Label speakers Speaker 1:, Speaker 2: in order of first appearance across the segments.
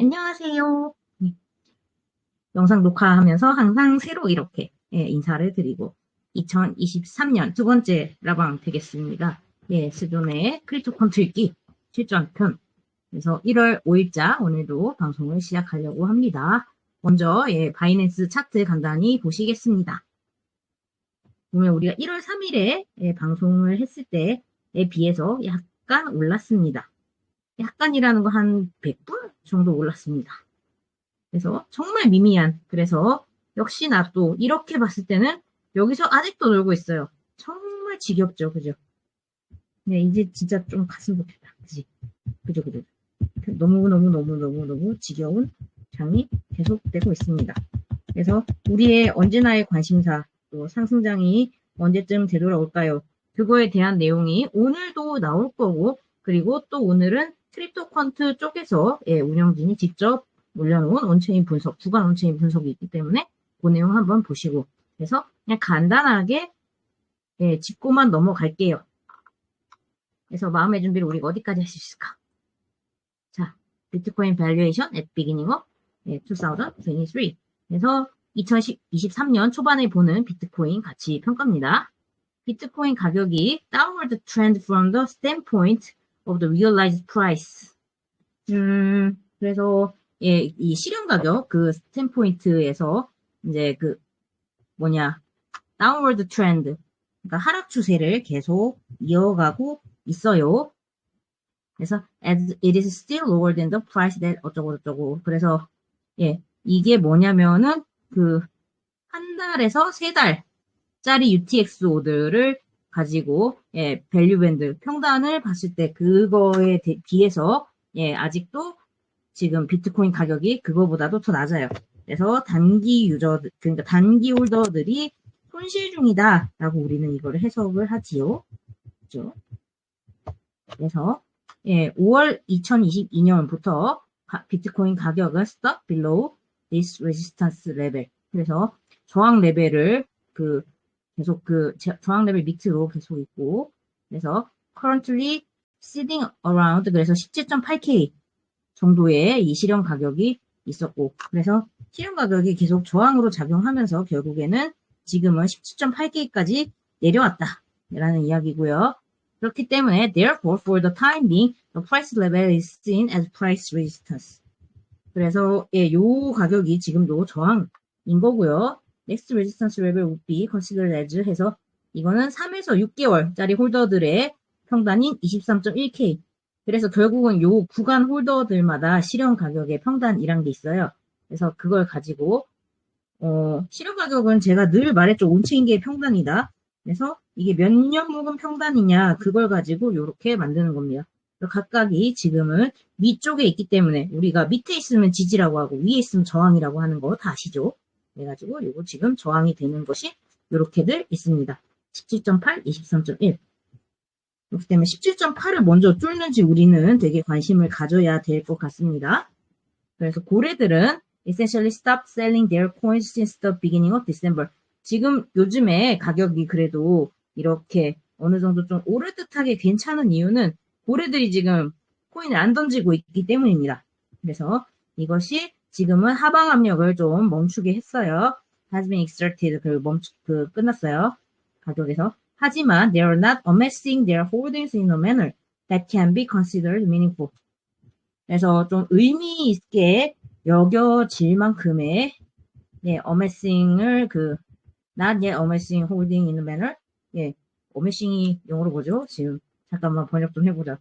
Speaker 1: 안녕하세요. 영상 녹화하면서 항상 새로 이렇게 인사를 드리고 2023년 두 번째 라방 되겠습니다. 스존의 크립토 컨트리기 실전편. 그래서 1월 5일자 오늘도 방송을 시작하려고 합니다. 먼저 바이낸스 차트 간단히 보시겠습니다. 보면 우리가 1월 3일에 방송을 했을 때에 비해서 약간 올랐습니다. 약간이라는 거 한 100불 정도 올랐습니다. 그래서 정말 미미한, 그래서 역시나 또 이렇게 봤을 때는 여기서 아직도 놀고 있어요. 정말 지겹죠, 그죠? 네, 이제 진짜 좀 가슴 벅했다. 그지? 그죠, 그죠. 너무너무너무너무너무 지겨운 장이 계속되고 있습니다. 그래서 우리의 언제나의 관심사, 또 상승장이 언제쯤 되돌아올까요? 그거에 대한 내용이 오늘도 나올 거고, 그리고 또 오늘은 크립토컨트 쪽에서 운영진이 직접 올려놓은 온체인 분석, 주간 온체인 분석이 있기 때문에 그 내용 한번 보시고, 그래서 그냥 간단하게 짚고만 넘어갈게요. 그래서 마음의 준비를 우리가 어디까지 할 수 있을까? 자, 비트코인 밸류에이션 at beginning of 2023. 그래서 2023년 초반에 보는 비트코인 가치 평가입니다. 비트코인 가격이 downward trend from the standpoint of the realized price. 그래서 이 실현 가격 그 스탠포인트에서 이제 그 downward trend, 그러니까 하락 추세를 계속 이어가고 있어요. 그래서 as it is still lower than the price that 어쩌고저쩌고. 그래서 이게 뭐냐면은 한 달에서 세 달짜리 UTX 오더를 가지고 밸류 밴드 평단을 봤을 때 그거에 비해서 아직도 지금 비트코인 가격이 그거보다도 더 낮아요. 그래서 단기 유저들, 그러니까 단기 홀더들이 손실 중이다라고 우리는 이거를 해석을 하지요. 그렇죠? 그래서 5월 2022년부터 비트코인 가격은 stop below this resistance level. 그래서 저항 레벨을 계속 저항 레벨 밑으로 계속 있고, 그래서 currently sitting around, 그래서 17.8K 정도의 이 실현 가격이 있었고, 그래서 실현 가격이 계속 저항으로 작용하면서 결국에는 지금은 17.8K까지 내려왔다라는 이야기고요. 그렇기 때문에 therefore for the time being the price level is seen as price resistance. 그래서 요 가격이 지금도 저항인 거고요. next resistance level would be considered as 해서 이거는 3에서 6개월짜리 홀더들의 평단인 23.1K. 그래서 결국은 요 구간 홀더들마다 실현 가격의 평단이란 게 있어요. 그래서 그걸 가지고 실현 가격은 제가 늘 말했죠. 온체인계의 평단이다. 그래서 이게 몇 년 묵은 평단이냐 그걸 가지고 이렇게 만드는 겁니다. 각각이 지금은 위쪽에 있기 때문에 우리가 밑에 있으면 지지라고 하고 위에 있으면 저항이라고 하는 거 다 아시죠? 그래가지고 이거 지금 저항이 되는 것이 이렇게들 있습니다. 17.8, 23.1. 그렇기 때문에 17.8을 먼저 뚫는지 우리는 되게 관심을 가져야 될 것 같습니다. 그래서 고래들은 essentially stopped selling their coins since the beginning of December. 지금 요즘에 가격이 그래도 이렇게 어느 정도 좀 오르듯하게 괜찮은 이유는 고래들이 지금 코인을 안 던지고 있기 때문입니다. 그래서 이것이 지금은 하방 압력을 좀 멈추게 했어요. has been exerted, 끝났어요. 가격에서. 하지만 they are not amassing their holdings in a manner that can be considered meaningful. 그래서 좀 의미 있게 여겨질 만큼의 amassing을 not yet amassing holding in a manner. amassing이 영어로 뭐죠? 지금 잠깐만 번역 좀 해보자.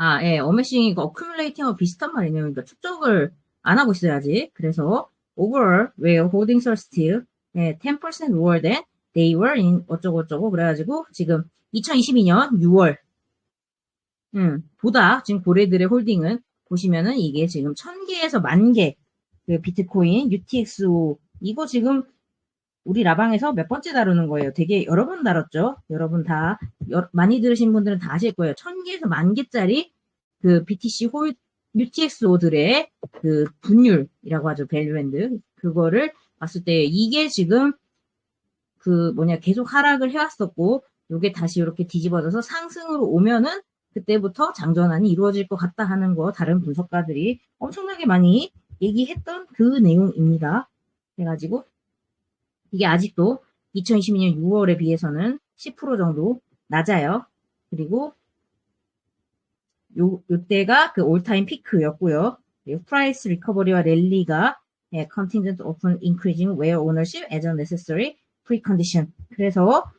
Speaker 1: amassing이 accumulating하고 비슷한 말이네요. 그러니까 축적을 안 하고 있어야지. 그래서 overall, where holdings are still 10% lower than they were in 어쩌고저쩌고 그래가지고 지금 2022년 6월 보다 지금 고래들의 홀딩은 보시면은 이게 지금 1000개에서 10,000개 그 비트코인 UTXO 이거 지금 우리 라방에서 몇 번째 다루는 거예요. 되게 여러 번 다뤘죠. 여러분 다 많이 들으신 분들은 다 아실 거예요. 1000개에서 10,000개짜리 그 BTC UTXO들의 그 분율이라고 하죠. 밸류밴드 그거를 봤을 때 이게 지금 계속 하락을 해왔었고 요게 다시 이렇게 뒤집어져서 상승으로 오면은 그때부터 장전환이 이루어질 것 같다 하는 거 다른 분석가들이 엄청나게 많이 얘기했던 그 내용입니다. 그래가지고 이게 아직도 2022년 6월에 비해서는 10% 정도 낮아요. 그리고 요때가 그 올타임 피크였고요. 그리고 프라이스 리커버리와 랠리가 contingent upon increasing where ownership as a necessary precondition. 그래서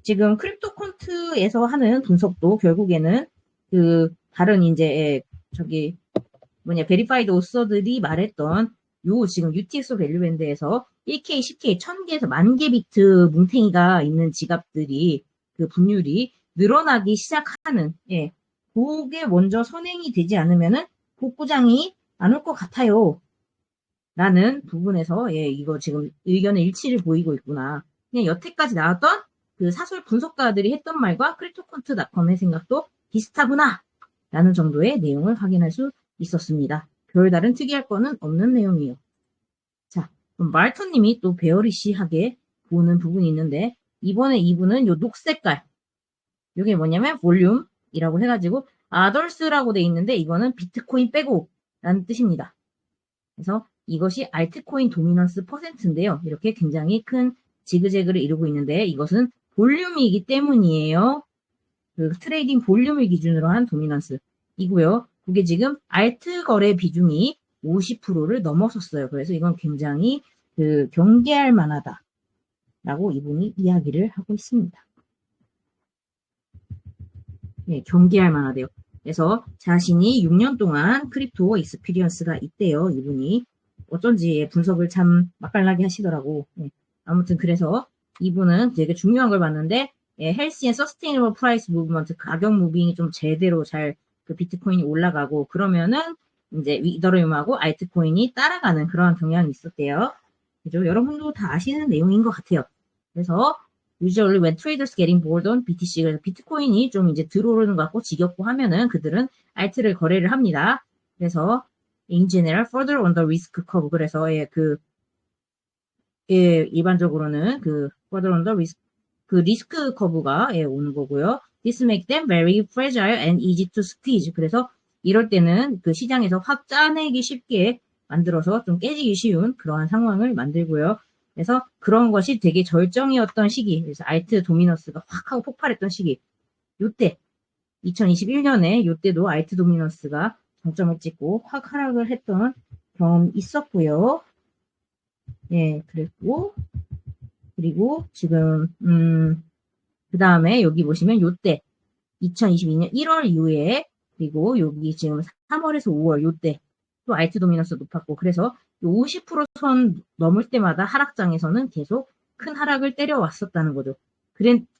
Speaker 1: 지금 크립토 콘트에서 하는 분석도 결국에는 그 다른 이제 저기 베리파이드 오서들이 말했던 요 지금 UTXO 밸류밴드에서 1K, 10K, 1000개에서 10,000개 비트 뭉탱이가 있는 지갑들이 그 분율이 늘어나기 시작하는 그게 먼저 선행이 되지 않으면은 복구장이 안 올 것 같아요. 라는 부분에서 이거 지금 의견의 일치를 보이고 있구나. 그냥 여태까지 나왔던 그 사설 분석가들이 했던 말과 크립토콘트닷컴의 생각도 비슷하구나 라는 정도의 내용을 확인할 수 있었습니다. 별다른 특이할 거는 없는 내용이에요. 자, 그럼 말토님이 또 베어리시하게 보는 부분이 있는데 이번에 이분은 요 녹색깔 요게 뭐냐면 볼륨이라고 해가지고 아더스라고 돼 있는데 이거는 비트코인 빼고 라는 뜻입니다. 그래서 이것이 알트코인 도미넌스 퍼센트인데요. 이렇게 굉장히 큰 지그재그를 이루고 있는데 이것은 볼륨이기 때문이에요. 그 트레이딩 볼륨을 기준으로 한 도미넌스이고요. 그게 지금 알트 거래 비중이 50%를 넘어섰어요. 그래서 이건 굉장히 그 경계할 만하다. 라고 이분이 이야기를 하고 있습니다. 네, 경계할 만하대요. 그래서 자신이 6년 동안 크립토 익스피리언스가 있대요. 이분이. 어쩐지 분석을 참 맛깔나게 하시더라고. 네. 아무튼 그래서 이분은 되게 중요한 걸 봤는데 헬시 앤 서스테이너블 프라이스 무브먼트 가격 무빙이 좀 제대로 잘 그 비트코인이 올라가고 그러면은 이제 이더리움하고 알트코인이 따라가는 그런 경향이 있었대요. 그죠? 여러분도 다 아시는 내용인 것 같아요. 그래서 usually when traders getting bored on BTC 그래서 비트코인이 좀 이제 들어오르는 것 같고 지겹고 하면은 그들은 알트를 거래를 합니다. 그래서 in general further on the risk curve 그래서 일반적으로는 그 further on the risk 그 리스크 커브가 오는 거고요. This makes them very fragile and easy to squeeze. 그래서 이럴 때는 그 시장에서 확 짜내기 쉽게 만들어서 좀 깨지기 쉬운 그러한 상황을 만들고요. 그래서 그런 것이 되게 절정이었던 시기. 그래서 알트 도미너스가 확 하고 폭발했던 시기. 요때 2021년에 요때도 알트 도미너스가 정점을 찍고 확 하락을 했던 경험이 있었고요. 예, 그랬고 그리고 지금 그 다음에 여기 보시면 요때 2022년 1월 이후에 그리고 여기 지금 3월에서 5월 요때 또 알트 도미넌스 높았고 그래서 50%선 넘을 때마다 하락장에서는 계속 큰 하락을 때려왔었다는 거죠.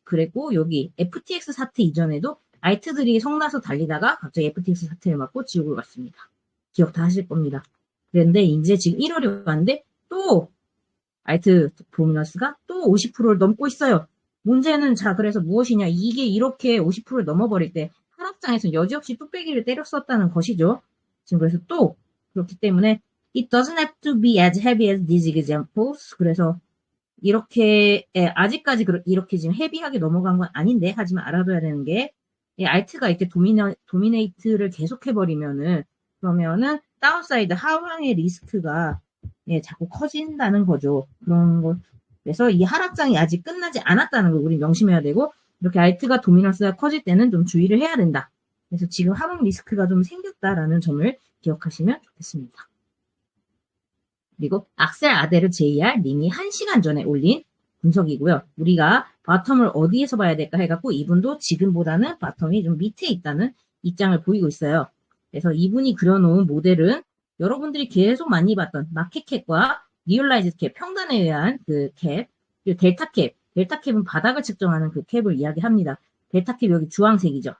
Speaker 1: 그랬고 여기 FTX 사태 이전에도 알트들이 성나서 달리다가 갑자기 FTX 사태를 맞고 지옥을 갔습니다. 기억 다 하실 겁니다. 그런데 이제 지금 1월이 왔는데 또 알트 도미넌스가 또 50%를 넘고 있어요. 문제는 자 그래서 무엇이냐 이게 이렇게 50%를 넘어버릴 때 하락장에서 여지없이 뚝배기를 때렸었다는 것이죠. 지금 그래서 또 그렇기 때문에 it doesn't have to be as heavy as these examples. 그래서 이렇게 아직까지 이렇게 지금 헤비하게 넘어간 건 아닌데 하지만 알아둬야 되는 게 알트가 이렇게 도미네이트를 계속해버리면은 그러면은 다운사이드 하방의 리스크가 자꾸 커진다는 거죠. 그런 거. 그래서 이 하락장이 아직 끝나지 않았다는 걸 우리 명심해야 되고 이렇게 알트가 도미넌스가 커질 때는 좀 주의를 해야 된다. 그래서 지금 하방 리스크가 좀 생겼다라는 점을 기억하시면 좋겠습니다. 그리고 악셀 아데르 JR 님이 1시간 전에 올린 분석이고요. 우리가 바텀을 어디에서 봐야 될까 해갖고 이분도 지금보다는 바텀이 좀 밑에 있다는 입장을 보이고 있어요. 그래서 이분이 그려놓은 모델은 여러분들이 계속 많이 봤던 마켓캡과 리얼라이즈 캡, 평단에 의한 그 캡, 그리고 델타 캡. 델타 캡은 바닥을 측정하는 그 캡을 이야기합니다. 델타 캡 여기 주황색이죠.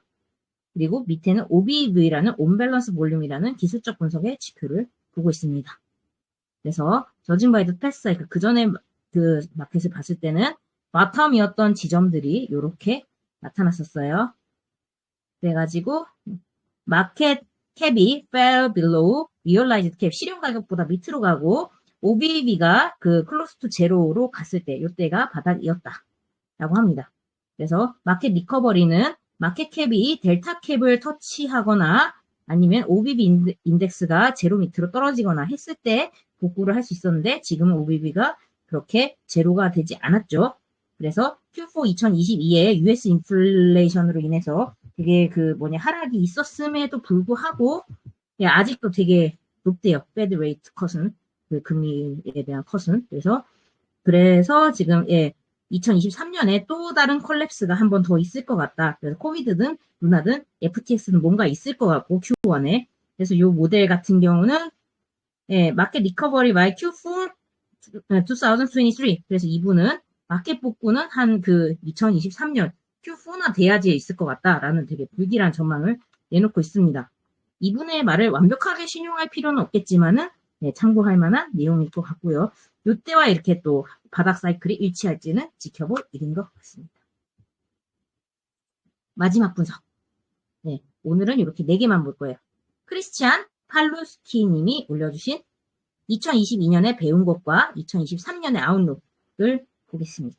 Speaker 1: 그리고 밑에는 OBV라는 온밸런스 볼륨이라는 기술적 분석의 지표를 보고 있습니다. 그래서 저진 바이 더 패스 사이클 그 전에 그 마켓을 봤을 때는 바텀이었던 지점들이 이렇게 나타났었어요. 그래가지고 마켓 캡이 fell below realized cap 실현 가격보다 밑으로 가고 OBV가 그 close to 제로로 갔을 때 이때가 바닥이었다 라고 합니다. 그래서 마켓 리커버리는 마켓캡이 델타캡을 터치하거나 아니면 OBB 인덱스가 제로 밑으로 떨어지거나 했을 때 복구를 할 수 있었는데 지금은 OBB가 그렇게 제로가 되지 않았죠. 그래서 Q4 2022에 US 인플레이션으로 인해서 되게 하락이 있었음에도 불구하고 아직도 되게 높대요. Fed rate 컷은 금리에 대한 컷은. 그래서 지금 2023년에 또 다른 콜랩스가 한 번 더 있을 것 같다. 그래서 코비드든 루나든 FTX는 뭔가 있을 것 같고 Q1에. 그래서 이 모델 같은 경우는 마켓 리커버리 by Q4 2023. 그래서 이분은 마켓 복구는 한 2023년 Q4나 돼야지 있을 것 같다라는 되게 불길한 전망을 내놓고 있습니다. 이분의 말을 완벽하게 신용할 필요는 없겠지만은 참고할 만한 내용일 것 같고요. 이때와 이렇게 또 바닥 사이클이 일치할지는 지켜볼 일인 것 같습니다. 마지막 분석. 오늘은 이렇게 4개만 볼 거예요. 크리스티안 팔루스키 님이 올려주신 2022년에 배운 것과 2023년의 아웃룩을 보겠습니다.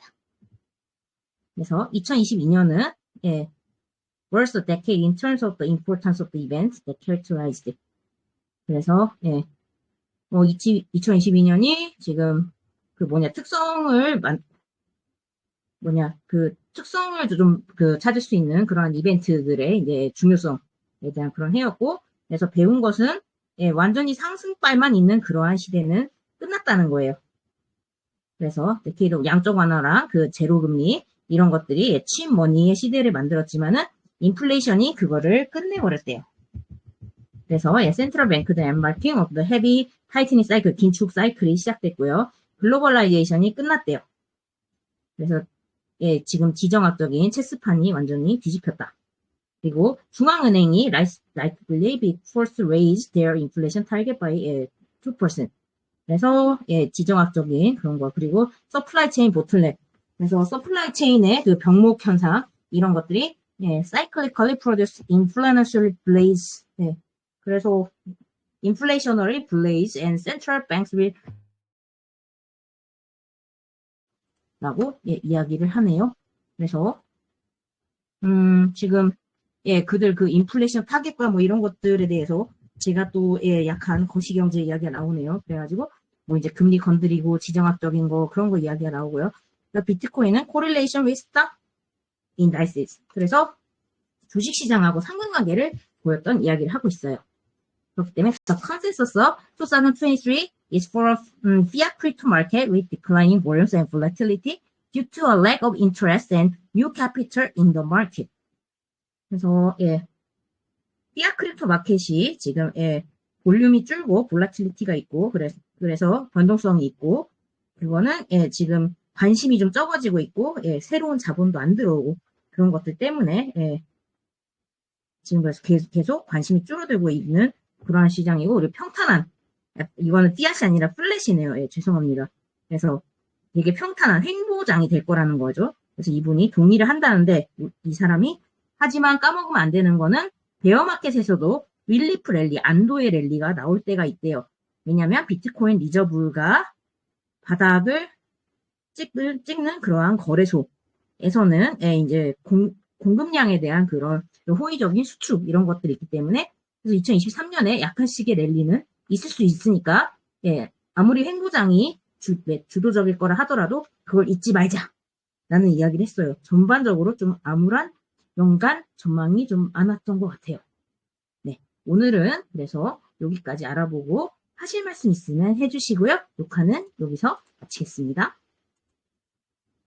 Speaker 1: 그래서 2022년은 was a decade in terms of the importance of the events that characterized it. 그래서 2022년이 지금 특성을 좀 찾을 수 있는 그러한 이벤트들의 이제 중요성에 대한 그런 해였고, 그래서 배운 것은 완전히 상승발만 있는 그러한 시대는 끝났다는 거예요. 그래서 데케이드 양적 완화랑 제로 금리 이런 것들이 칩 머니의 시대를 만들었지만은 인플레이션이 그거를 끝내버렸대요. 그래서 센트럴 뱅크드 엠바킹 오브 더 헤비 타이트닝 사이클, 긴축 사이클이 시작됐고요. 글로벌라이제이션이 끝났대요. 그래서 지금 지정학적인 체스판이 완전히 뒤집혔다. 그리고 중앙은행이 likely be forced to raise their inflation target by 2%. 그래서 지정학적인 그런 거. 그리고 서플라이 체인 보틀넥. 그래서 서플라이 체인의 병목 현상 이런 것들이 cyclically produce inflationary blaze. 그래서 inflationary blaze and central banks will 라고 이야기를 하네요. 그래서 지금 그들 인플레이션 타겟과 이런 것들에 대해서 제가 또 약한 거시경제 이야기가 나오네요. 그래가지고 이제 금리 건드리고 지정학적인 거 그런 거 이야기가 나오고요. 그러니까 비트코인은 correlation with stock indices. 그래서 주식시장하고 상관관계를 보였던 이야기를 하고 있어요. 그렇기 때문에 the consensus of 2023 is for a fiat crypto market with declining volumes and volatility due to a lack of interest and new capital in the market. 그래서 fiat 크립토 마켓이 지금 볼륨이 줄고 볼라틸리티가 있고 그래서 변동성이 있고 그거는 지금 관심이 좀 적어지고 있고 새로운 자본도 안 들어오고 그런 것들 때문에 지금 그래서 계속 관심이 줄어들고 있는 그러한 시장이고, 그리고 평탄한, 이거는 띠앗이 아니라 플랫이네요. 죄송합니다. 그래서 되게 평탄한 횡보장이 될 거라는 거죠. 그래서 이분이 동의를 한다는데, 이 사람이, 하지만 까먹으면 안 되는 거는, 베어마켓에서도 윌리프 랠리, 안도의 랠리가 나올 때가 있대요. 왜냐면 비트코인 리저브가 바닥을 찍는 그러한 거래소에서는, 이제 공급량에 대한 그런 호의적인 수축, 이런 것들이 있기 때문에, 그래서 2023년에 약간씩의 랠리는 있을 수 있으니까 아무리 횡보장이 주도적일 거라 하더라도 그걸 잊지 말자 라는 이야기를 했어요. 전반적으로 좀 암울한 연간 전망이 좀 많았던 것 같아요. 오늘은 그래서 여기까지 알아보고 하실 말씀 있으면 해주시고요. 녹화는 여기서 마치겠습니다.